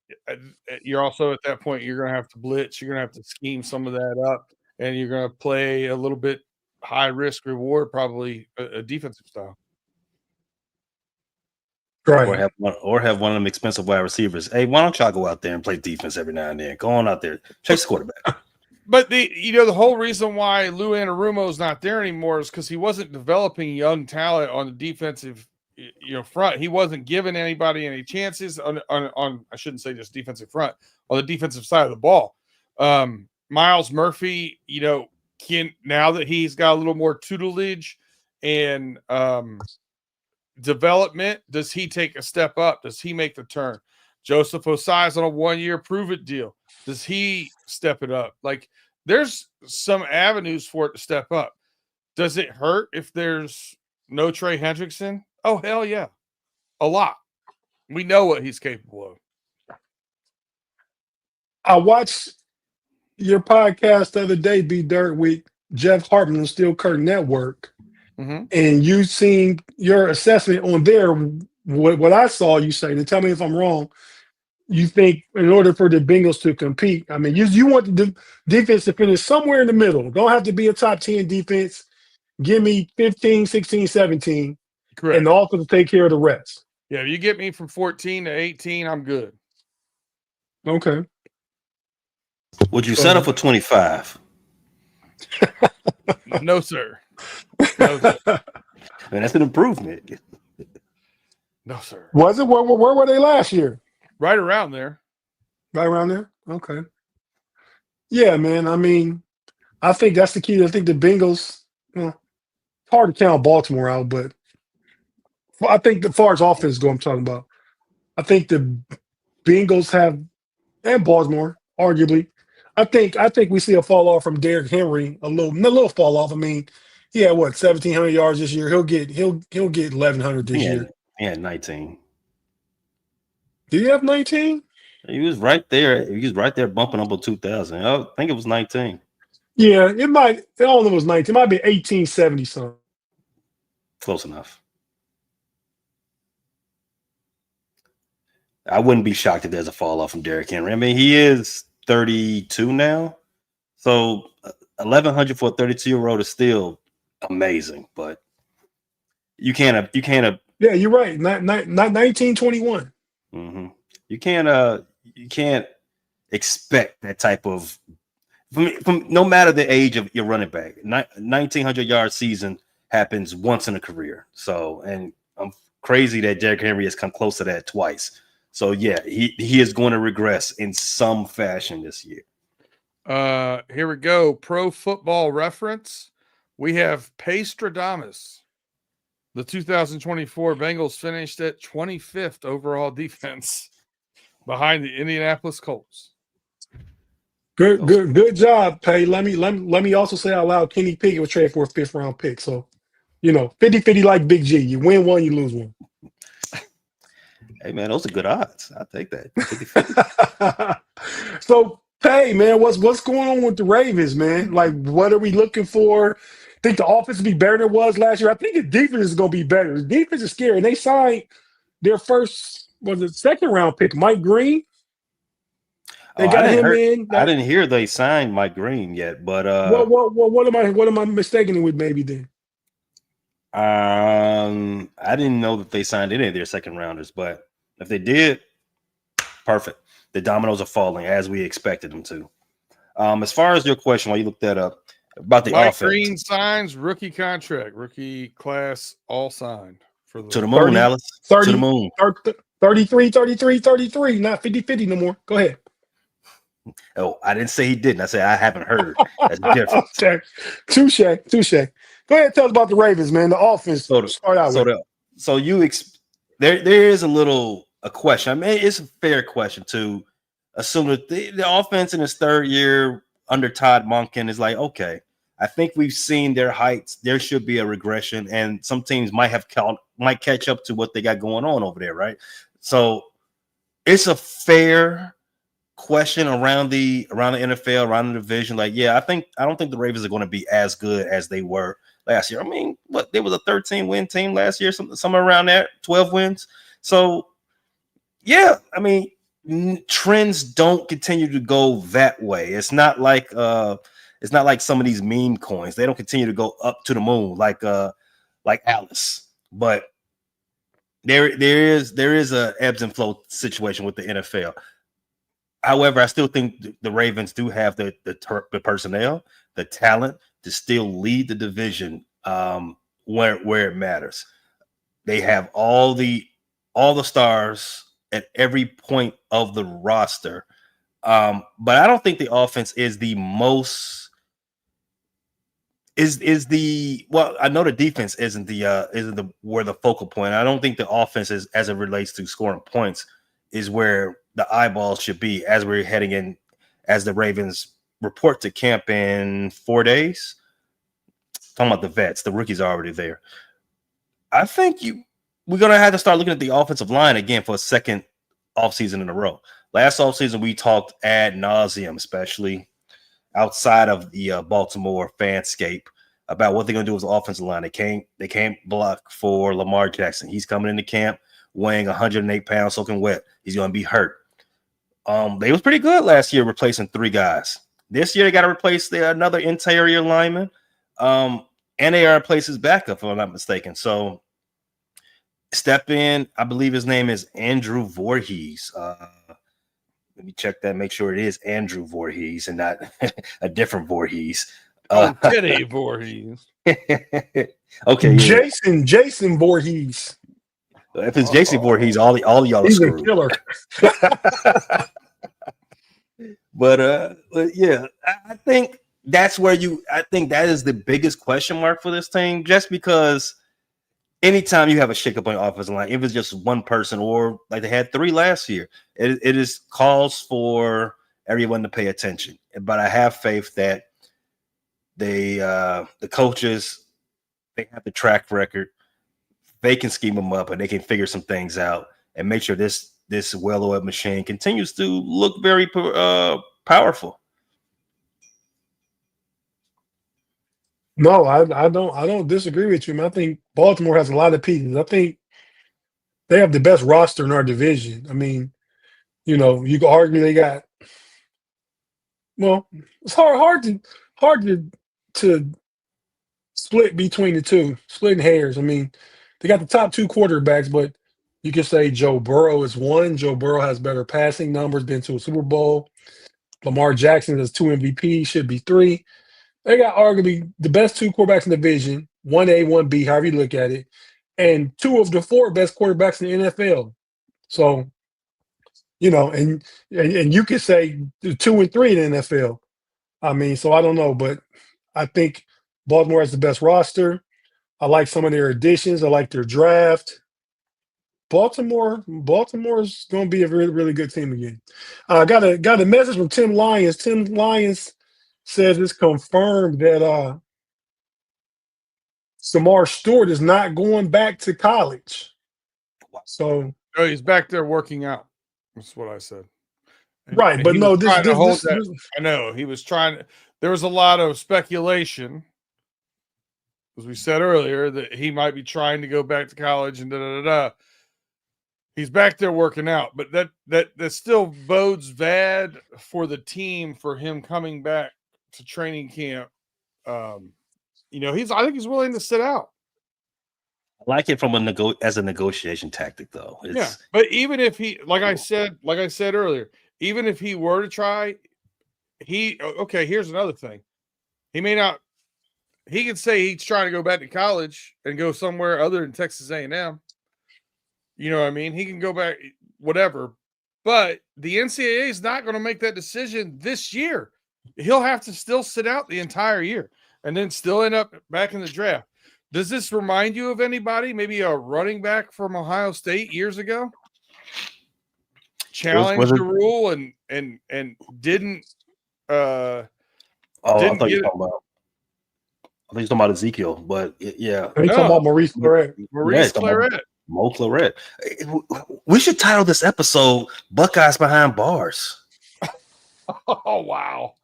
you're also at that point, you're going to have to blitz. You're going to have to scheme some of that up, and you're going to play a little bit high risk reward, probably a defensive style. Right. Or have one of them expensive wide receivers. Hey, why don't y'all go out there and play defense every now and then? Go on out there, chase the quarterback. But the whole reason why Lou Anarumo is not there anymore is because he wasn't developing young talent on the defensive front. He wasn't giving anybody any chances on I shouldn't say just defensive front, on the defensive side of the ball. Miles Murphy, now that he's got a little more tutelage and development, does he take a step up? Does he make the turn? Joseph Osai is on a 1-year prove-it deal. Does he step it up? Like, there's some avenues for it to step up. Does it hurt if there's no Trey Hendrickson? Oh, hell yeah. A lot. We know what he's capable of. I watched your podcast the other day, B Dirt, with Jeff Hartman on Steel Curtain Network. Mm-hmm. And you seen your assessment on there. What I saw you say, and tell me if I'm wrong, you think in order for the Bengals to compete, I mean, you want the defense to finish somewhere in the middle. Don't have to be a top 10 defense. Give me 15, 16, 17. Correct. And the offense to take care of the rest. Yeah, if you get me from 14 to 18, I'm good. Okay. Would you settle for 25? No, sir. No, sir. Man, that's an improvement. No, sir. Was it? Where were they last year? Right around there. Right around there? Okay. Yeah, man. I mean, I think that's the key. I think the Bengals, it's hard to count Baltimore out, but I think as far as offense go, I'm talking about, I think the Bengals have, and Baltimore, arguably, I think we see a fall off from Derrick Henry, a little fall off. I mean, he had 1,700 yards this year. He'll get 1,100 this year. He had 19. Did he have 19? He was right there. He was right there bumping up on 2,000. I think it was 19. Yeah, it might. I don't know if it was 19. It might be 1870 something. Close enough. I wouldn't be shocked if there's a fall off from Derrick Henry. I mean, he is 32 now, so 1,100 for a 32-year-old is still amazing. But you can't. Yeah, you're right. Not 1921. Mm-hmm. You can't expect that type of from no matter the age of your running back. 1,900-yard season happens once in a career. So, and I'm crazy that Derrick Henry has come close to that twice. So yeah, he is going to regress in some fashion this year. Here we go. Pro Football Reference. We have Pastradamus. The 2024 Bengals finished at 25th overall defense behind the Indianapolis Colts. Good job, Pay. Let me also say out loud, Kenny Pickett was traded for a 5th-round pick. So, 50-50 like Big G. You win one, you lose one. Hey man, those are good odds. I'll take that. So, Pay, man, what's going on with the Ravens, man? Like, what are we looking for? Think the offense will be better than it was last year? I think the defense is going to be better. The defense is scary. And they signed their second-round pick, Mike Green. They got him in. I didn't hear they signed Mike Green yet, but what am I mistaken with maybe then? I didn't know that they signed any of their second rounders, but if they did, perfect. The dominoes are falling as we expected them to. As far as your question, while you look that up about the Mike offense, Green signs rookie contract, rookie class all signed for the to the moon, 30, Alice. 30, to the moon. 33, not 50-50 no more. Go ahead. Oh, I didn't say he didn't. I said I haven't heard. That's different. Okay. Touche. Go ahead, tell us about the Ravens, man. The offense. Start out with. So there is a question. I mean, it's a fair question to assume that the offense in his third year under Todd Monken is like, okay, I think we've seen their heights. There should be a regression, and some teams might catch up to what they got going on over there, right? So it's a fair question around the NFL, around the division. Like, yeah, I don't think the Ravens are going to be as good as they were last year. I mean, there was a 13-win team last year, somewhere around there, 12 wins. So, yeah, I mean, trends don't continue to go that way. It's not like some of these meme coins. They don't continue to go up to the moon like Alice. But there is a ebbs and flow situation with the NFL. However, I still think the Ravens do have the personnel, the talent to still lead the division where it matters. They have all the stars at every point of the roster, but I don't think the offense is the most. I know the defense isn't where the focal point. I don't think the offense is, as it relates to scoring points, is where the eyeballs should be as we're heading in, as the Ravens report to camp in 4 days. Talking about the vets, the rookies are already there. I think we're going to have to start looking at the offensive line again for a second offseason in a row. Last offseason, we talked ad nauseum, especially outside of the Baltimore fanscape, about what they're going to do with the offensive line. They can't block for Lamar Jackson. He's coming into camp weighing 108 pounds, soaking wet. He's going to be hurt. They was pretty good last year replacing 3 guys. This year they got to replace another interior lineman, and they got to replace his backup, if I'm not mistaken. So step in. I believe his name is Andrew Voorhees. Let me check that, make sure it is Andrew Voorhees and not a different Voorhees. Teddy Voorhees. Okay, Jason Voorhees. If it's Jason Voorhees, all y'all are screwed. He's a killer. But yeah, I think that's where I think that is the biggest question mark for this team, just because anytime you have a shakeup on your offensive line, if it's just one person or like they had 3 last year, it is calls for everyone to pay attention. But I have faith that the coaches, they have the track record. They can scheme them up and they can figure some things out and make sure this well-oiled machine continues to look very powerful. No, I don't disagree with you, man. I think Baltimore has a lot of pieces. I think they have the best roster in our division. I mean, You could argue they got. Well, it's hard to split between the two, splitting hairs. I mean, they got the top two quarterbacks, but you could say Joe Burrow is one. Joe Burrow has better passing numbers, been to a Super Bowl. Lamar Jackson has two MVP, should be three. They got arguably the best two quarterbacks in the division, 1A, 1B, however you look at it, and two of the four best quarterbacks in the NFL. So, and you could say the 2 and 3 in the NFL. I mean, so I don't know, but I think Baltimore has the best roster. I like some of their additions. I like their draft. Baltimore's going to be a really, really good team again. Got a message from Tim Lyons. Tim Lyons says it's confirmed that Samar Stewart is not going back to college. So he's back there working out. That's what I said. Right, but no, this I know he was trying to. There was a lot of speculation, as we said earlier, that he might be trying to go back to college and da. He's back there working out, but that still bodes bad for the team for him coming back to training camp. I think he's willing to sit out. I like it from as a negotiation tactic, though. But even if he, like I said earlier, even if he were to try, here's another thing. He may not. He could say he's trying to go back to college and go somewhere other than Texas A&M. You know what I mean? He can go back, whatever. But the NCAA is not going to make that decision this year. He'll have to still sit out the entire year and then still end up back in the draft. Does this remind you of anybody? Maybe a running back from Ohio State years ago? Challenged the rule and didn't. I thought you were talking about Ezekiel, but yeah. Are you talking about Maurice Claret? Mo Claret. We should title this episode "Buckeyes Behind Bars." Oh wow!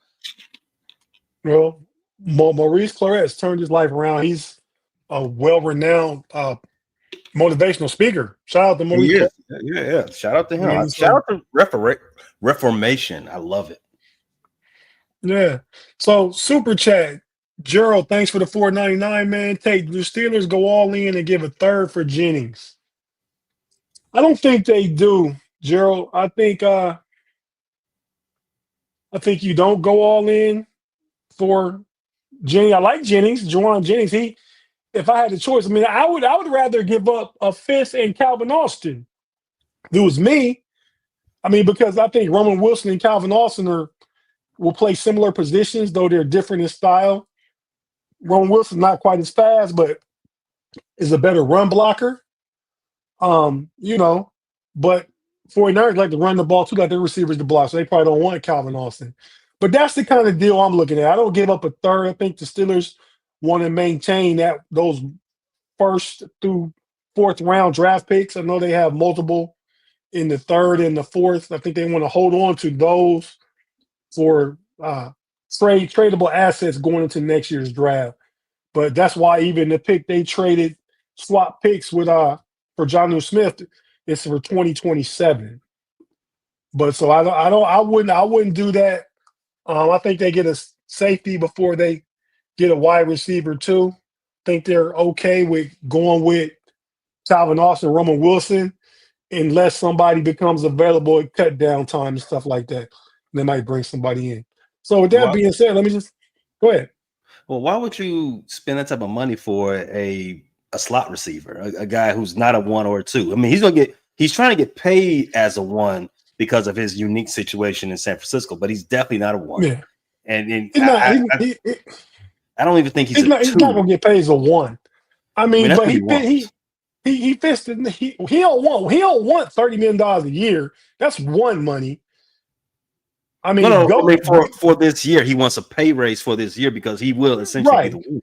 Well, Maurice Claret has turned his life around. He's a well-renowned motivational speaker. Shout out to Maurice. Yeah. Shout out to him. Shout out to Reformation. I love it. Yeah. So super chat. Gerald, thanks for the $4.99, man. The Steelers go all in and give a third for Jennings. I don't think they do, Gerald. I think you don't go all in for Jennings. I like Jennings, Juwan Jennings. If I had the choice, I would rather give up a fifth and Calvin Austin. If it was me, because I think Roman Wilson and Calvin Austin will play similar positions, though they're different in style. Roman Wilson's not quite as fast, but is a better run blocker. But 49ers like to run the ball too, like their receivers to block, so they probably don't want Calvin Austin. But that's the kind of deal I'm looking at. I don't give up a third. I think the Steelers want to maintain those first through fourth round draft picks. I know they have multiple in the third and the fourth. I think they want to hold on to those for tradable assets going into next year's draft. But that's why even the pick they traded, swap picks with for Jonnu Smith, it's for 2027. But so I wouldn't do that. I think they get a safety before they get a wide receiver too. I think they're okay with going with Calvin Austin, Roman Wilson, unless somebody becomes available at cut down time and stuff like that. They might bring somebody in. So with that being said, let me just go ahead. Well, why would you spend that type of money for a slot receiver, a guy who's not a 1 or a 2? He's trying to get paid as a 1 because of his unique situation in San Francisco, but he's definitely not a 1. Yeah. And I don't even think he's not going to get paid as a 1. But he fits he don't want $30 million a year. That's 1 money. For this year, he wants a pay raise for this year because he will essentially be the winner.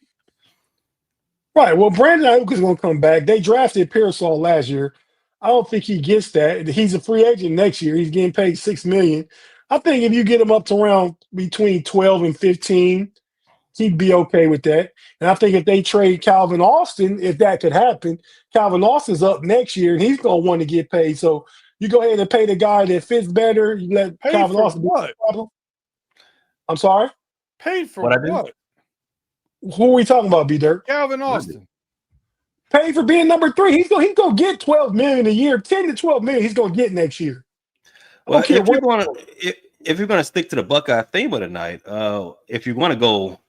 Right. Well, Brandon Ayuk is going to come back. They drafted Pearsall last year. I don't think he gets that. He's a free agent next year. He's getting paid $6 million. I think if you get him up to around between 12 and 15, he'd be okay with that. And I think if they trade Calvin Austin, if that could happen, Calvin Austin's up next year and he's going to want to get paid. So You go ahead and pay the guy that fits better. You let Paid Calvin for Austin be what? the problem. I'm sorry. Paid for What I do? what? Who are we talking about, B Dirt? Calvin What is it? Austin. Paid for being number 3. He's gonna get $12 million a year, 10 to 12 million. He's gonna get next year. I Well, don't care what. if you're gonna stick to the Buckeye theme of the night, if you want to go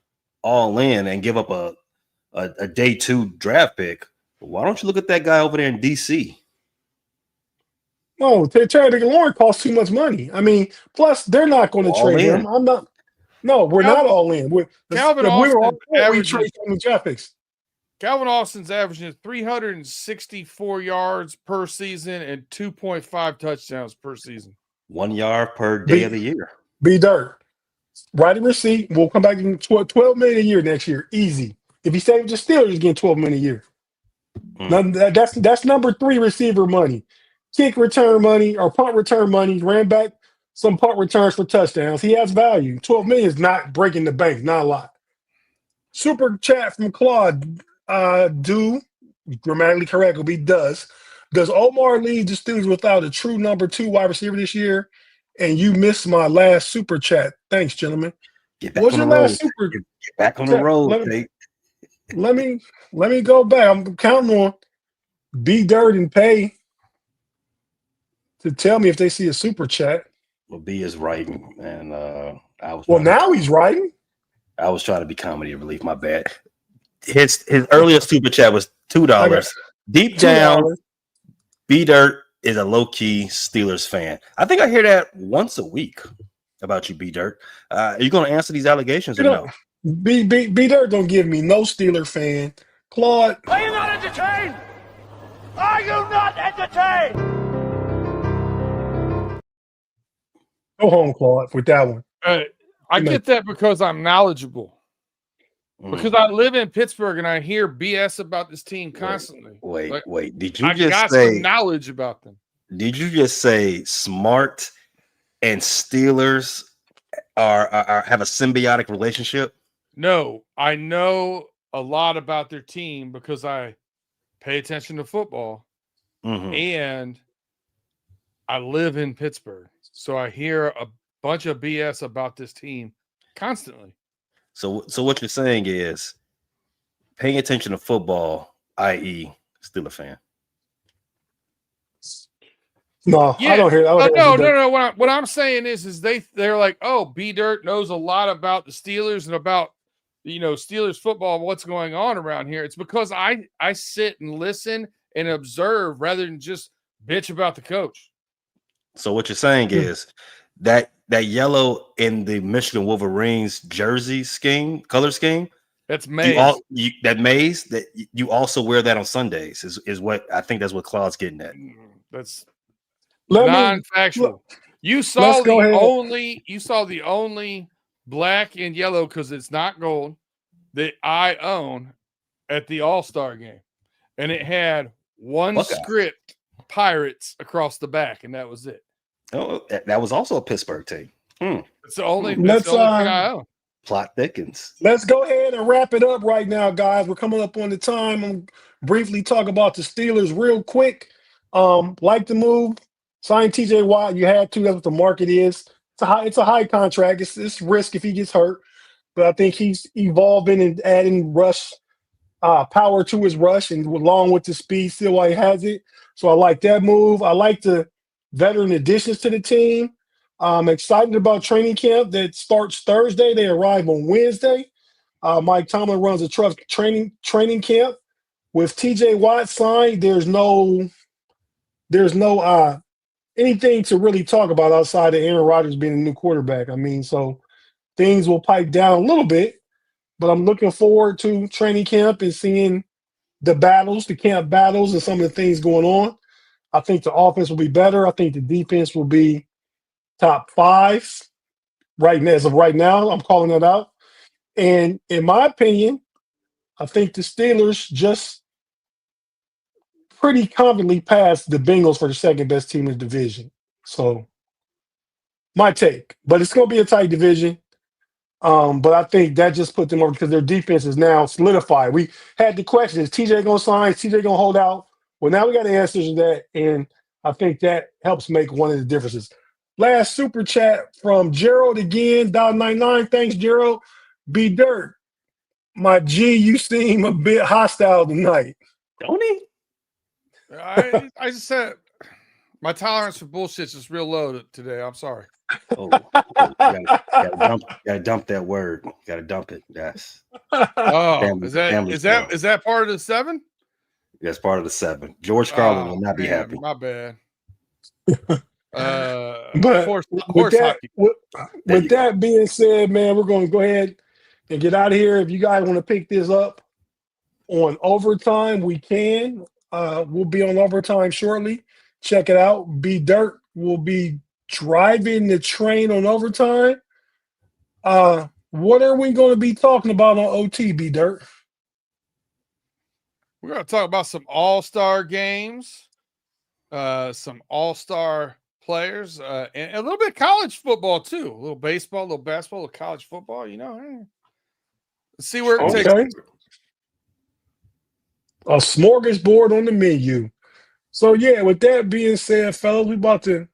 all in and give up a day 2 draft pick, why don't you look at that guy over there in DC? No, Terry Lauren costs too much money. I mean, plus they're not going to All trade in. him. I'm not. No, we're Calvin- not all in. Calvin we were all Austin in. We averages- trade some of the draft picks. Calvin Austin's averaging 364 yards per season and 2.5 touchdowns per season. 1 yard per day of the year. B Dirt. Write a receipt. We'll come back and $12 million a year next year. Easy. If he saves the Steelers, he's getting $12 million a year. That's number 3 receiver money. Kick return money or punt return money. Ran back some punt returns for touchdowns. He has value. $12 million is not breaking the bank. Not a lot. Super chat from Claude. Do grammatically correct will be does Omar lead the Steelers without a true number 2 wide receiver this year? And you missed my last super chat. Thanks, gentlemen. Get back What's on your the road. last super? Get back on the road, Tate. Let me go back. I'm counting on B Dirt and Pay to tell me if they see a super chat. Well, B is writing, and I was. Well, now he's writing. I was trying to be comedy relief. My bad. His earliest super chat was $2. Deep down, B Dirt is a low key Steelers fan. I think I hear that once a week about you, B Dirt. Are you going to answer these allegations or no? B Dirt don't give me no Steeler fan. Claude, Are you not entertained? Are you not entertained? go home, Claude, with that one. I get that because I'm knowledgeable. Because I live in Pittsburgh and I hear BS about this team constantly. Wait. Did you I just got say some knowledge about them? Did you just say Smart and Steelers are have a symbiotic relationship? No, I know a lot about their team because I pay attention to football and I live in Pittsburgh. So I hear a bunch of BS about this team constantly. So what you're saying is paying attention to football, i.e. Steeler fan. No, Yeah. I don't hear that. No. What I'm saying is they're like, oh, B Dirt knows a lot about the Steelers and about Steelers football, what's going on around here. It's because I sit and listen and observe rather than just bitch about the coach. So what you're saying is that yellow in the Michigan Wolverines jersey color scheme. That's maize. That maize that you also wear that on Sundays is what I think that's what Claude's getting at. That's non-factual. You saw the only black and yellow because it's not gold that I own at the All-Star game, and it had one script Pirates across the back, and that was it. Oh, that was also a Pittsburgh team. It's the only thing I own. Plot thickens. Let's go ahead and wrap it up right now, guys. We're coming up on the time. I'm briefly talk about the Steelers real quick. Like the move, sign TJ Watt. You had to. That's what the market is. It's a high contract. It's risk if he gets hurt, but I think he's evolving and adding rush power to his rush, and along with the speed, still while he has it. So I like that move. I like the veteran additions to the team. I'm excited about training camp that starts Thursday. They arrive on Wednesday. Mike Tomlin runs a trust training camp with TJ Watt signed. There's no anything to really talk about outside of Aaron Rodgers being a new quarterback. I mean, so things will pipe down a little bit, but I'm looking forward to training camp and seeing the camp battles, and some of the things going on. I think the offense will be better. I think the defense will be top 5 as of right now. I'm calling it out. And in my opinion, I think the Steelers just pretty confidently passed the Bengals for the second best team in the division. So my take, but it's going to be a tight division. But I think that just put them over because their defense is now solidified. We had the question, is TJ going to sign? Is TJ going to hold out? Well, now we got the answers to that. And I think that helps make one of the differences. Last super chat from Gerald again, $1.99. Thanks, Gerald. B Dirt, my G, you seem a bit hostile tonight. Don't he? I just said my tolerance for bullshit's just real low today. I'm sorry. Oh, gotta dump that word. Gotta dump it. Yes. Oh, is that part of the 7? That's part of the 7. George Carlin will not be happy. My bad. But horse with hockey. that being said, man, we're going to go ahead and get out of here. If you guys want to pick this up on overtime, we can. We'll be on overtime shortly. Check it out. B Dirt will be driving the train on overtime. What are we going to be talking about on OT, B Dirt? We're going to talk about some all-star games, some all-star players, and a little bit of college football too. A little baseball, a little basketball, a little college football. Let's see where it takes us. A smorgasbord on the menu. So yeah, with that being said, fellas, we about to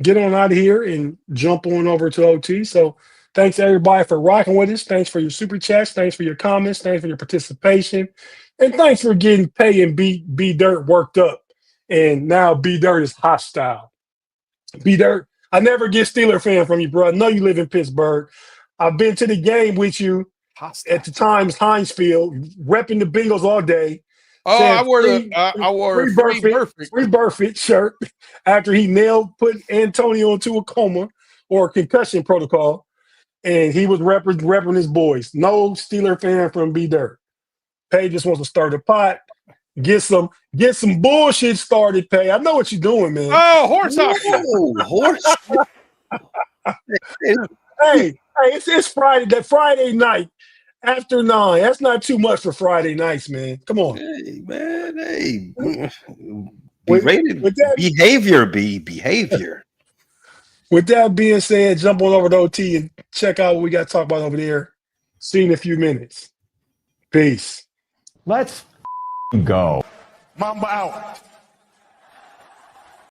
get on out of here and jump on over to OT. So thanks everybody for rocking with us. Thanks for your super chats. Thanks for your comments. Thanks for your participation. And thanks for getting Pay and B Dirt worked up. And now B Dirt is hostile. B Dirt, I never get Steeler fan from you, bro. I know you live in Pittsburgh. I've been to the game with you at the times Heinz Field, repping the Bengals all day. Oh, I wore a free Burfitt shirt after he put Antonio into a coma or concussion protocol, and he was repping his boys. No Steeler fan from B Dirt. Pay just wants to start a pot, get some bullshit started. Pay, I know what you're doing, man. Oh, horse hockey. Horse. Hey, it's Friday. That Friday night after 9. That's not too much for Friday nights, man. Come on. Hey, man. Hey. With that, behavior. With that being said, jump on over to OT and check out what we got to talk about over there. See you in a few minutes. Peace. Let's go. Mamba out.